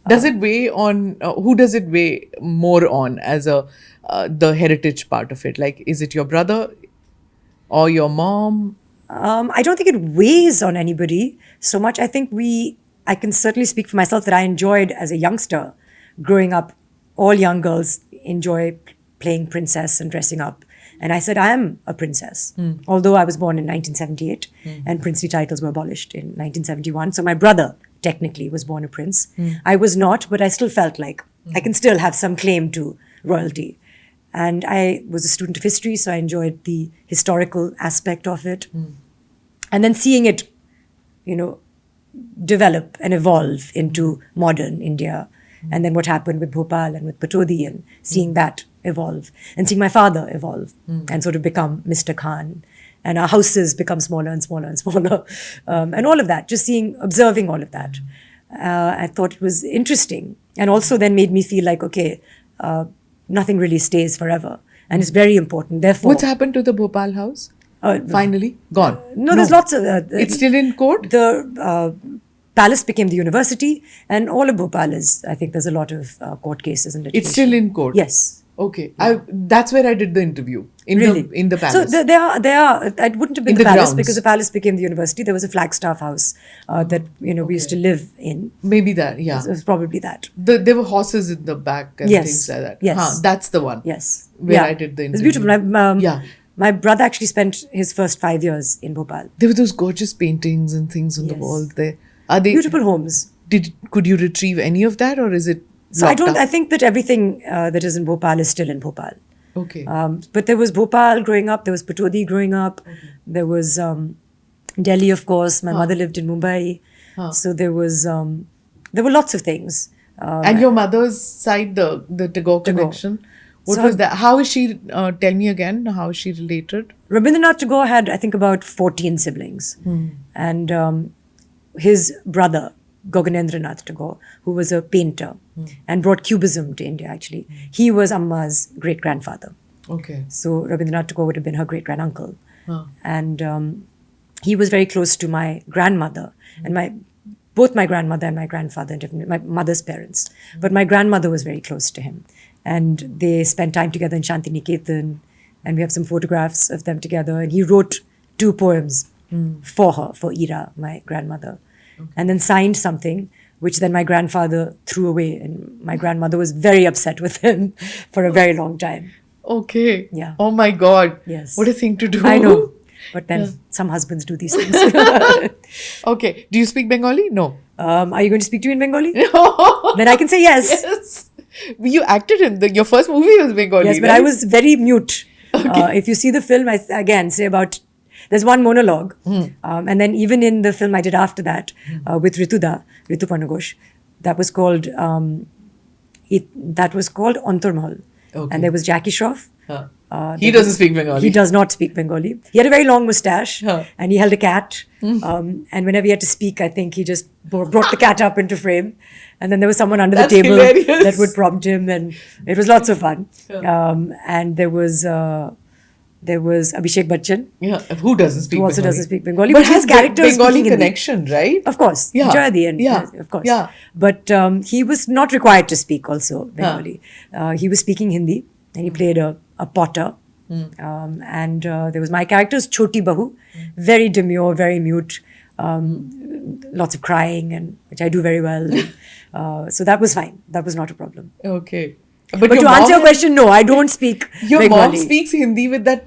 Does it weigh on, who does it weigh more on as the heritage part of it? Like, is it your brother or your mom? I don't think it weighs on anybody so much. I think I can certainly speak for myself that I enjoyed as a youngster growing up. All young girls enjoy playing princess and dressing up. And I said, I am a princess. Although I was born in 1978 and princely titles were abolished in 1971. So my brother technically was born a prince. I was not, but I still felt like I can still have some claim to royalty. And I was a student of history, so I enjoyed the historical aspect of it. And then seeing it, develop and evolve into modern India. And then what happened with Bhopal and with Patodi, and seeing that evolve. And seeing my father evolve and sort of become Mr. Khan. And our houses become smaller and smaller and smaller. And all of that, just observing all of that. I thought it was interesting. And also then made me feel like, okay, nothing really stays forever. And it's very important. Therefore, what's happened to the Bhopal house? Finally? Gone? No, there's lots of... it's still in court? The palace became the university, and all of Bhopal is, I think there's a lot of court cases and litigation. It's still in court? Yes. Okay. That's where I did the interview. In the palace. So there are, it wouldn't have been the palace grounds. Because the palace became the university. There was a Flagstaff house that, we used to live in. Maybe that, yeah. It was probably that. There were horses in the back and things like that. Yes. That's the one. Yes. Where I did the interview. It's beautiful. My brother actually spent his first 5 years in Bhopal. There were those gorgeous paintings and things on the wall there. Are they beautiful homes? Could you retrieve any of that, or is it? So I think that everything that is in Bhopal is still in Bhopal. Okay. But there was Bhopal growing up. There was Patodi growing up. Okay. There was Delhi, of course. My mother lived in Mumbai. So there were lots of things. And your mother's side, the Tagore connection. What was that? How is she? Tell me again. How is she related? Rabindranath Tagore had, I think, about 14 siblings, and his brother Gaganendranath Tagore, who was a painter and brought Cubism to India. Actually, he was Amma's great grandfather. Okay. So Rabindranath Tagore would have been her great granduncle, and he was very close to my grandmother and both my grandmother and my grandfather, my mother's parents. But my grandmother was very close to him. And they spent time together in Shantiniketan. And we have some photographs of them together. And he wrote 2 poems for her, for Ira, my grandmother. Okay. And then signed something, which then my grandfather threw away. And my grandmother was very upset with him for a very long time. Okay. Yeah. Oh my God. Yes. What a thing to do. I know. But then some husbands do these things. Okay. Do you speak Bengali? No. Are you going to speak to me in Bengali? No. Then I can say yes. Yes. You acted in your first movie was Bengali. Yes, but right? I was very mute. Okay. If you see the film, I again say there's one monologue. And then even in the film I did after that with Ritu Panagosh, that was called Antarmahal. Okay. And there was Jackie Shroff. He doesn't speak Bengali. He does not speak Bengali. He had a very long moustache and he held a cat. And whenever he had to speak, I think he just brought the cat up into frame. And then there was someone under the table that would prompt him, and it was lots of fun. And there was Abhishek Bachchan. Yeah, who doesn't speak Bengali? Who also doesn't speak Bengali. But his character is Bengali speaking connection, Hindi. right? Of course. Yeah. Jayadi and of course. Yeah. But he was not required to speak also Bengali. He was speaking Hindi, and he played a potter. And there was my character's Choti Bahu, very demure, very mute, lots of crying, and which I do very well. So that was fine. That was not a problem. Okay. But to answer your question, no, I don't speak Your Bengali. mom speaks Hindi with that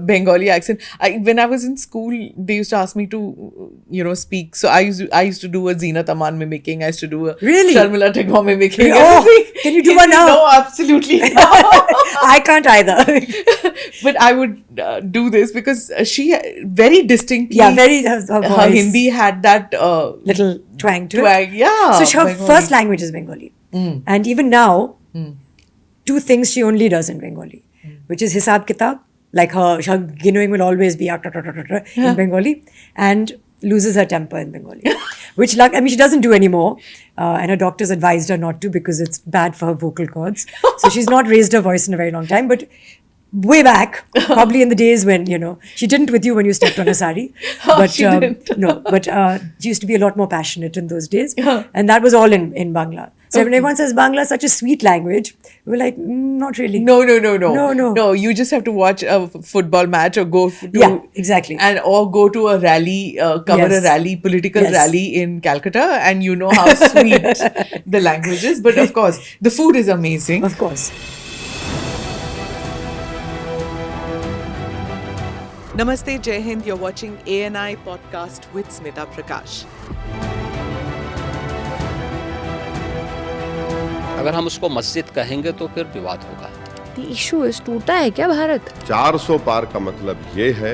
Bengali accent. When I was in school, they used to ask me to, speak. So I used to do a Zeenat Aman mimicking. I used to do a Sharmila Tagore mimicking. Oh, can you do one now? No, absolutely not. I can't either. But I would do this because she very distinctly. Yeah, very. Her Hindi had that little twang to it. Yeah. So her first language is Bengali, and even now. 2 things she only does in Bengali, which is Hisab Kitab, like her Ginoing will always be in Bengali, and loses her temper in Bengali, which she doesn't do anymore, and her doctors advised her not to because it's bad for her vocal cords. So she's not raised her voice in a very long time, but way back, probably in the days when, she didn't with you when you stepped on a sari. But she didn't. No, but she used to be a lot more passionate in those days. And that was all in Bangla. So when everyone says Bangla is such a sweet language, we're like, not really. No. No. You just have to watch a football match or go to Yeah, exactly. or go to a rally, cover Yes. a rally, political Yes. rally in Calcutta, and you know how sweet the language is. But of course, the food is amazing. Of course. Namaste, Jai Hind. You're watching ANI podcast with Smita Prakash. अगर हम उसको मस्जिद कहेंगे तो फिर विवाद होगा। The issue is टूटा है क्या भारत? 400 पार का मतलब ये है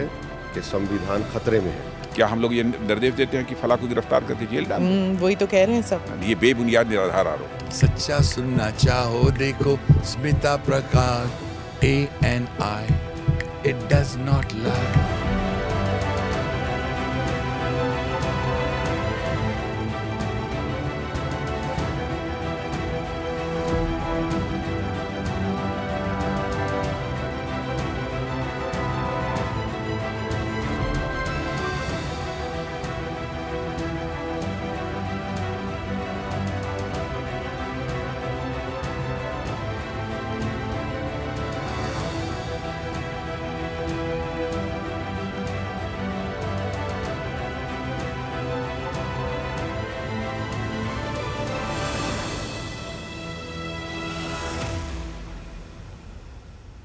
कि संविधान खतरे में है। क्या हम लोग ये निर्देश देते हैं कि फला को गिरफ्तार करके जेल डाल दें? वही तो कह रहे हैं सब। ये बेबुनियाद निराधार आरोप। सच्चा सुनना चाहो देखो स्मिता प्रकाश ANI, it does not lie.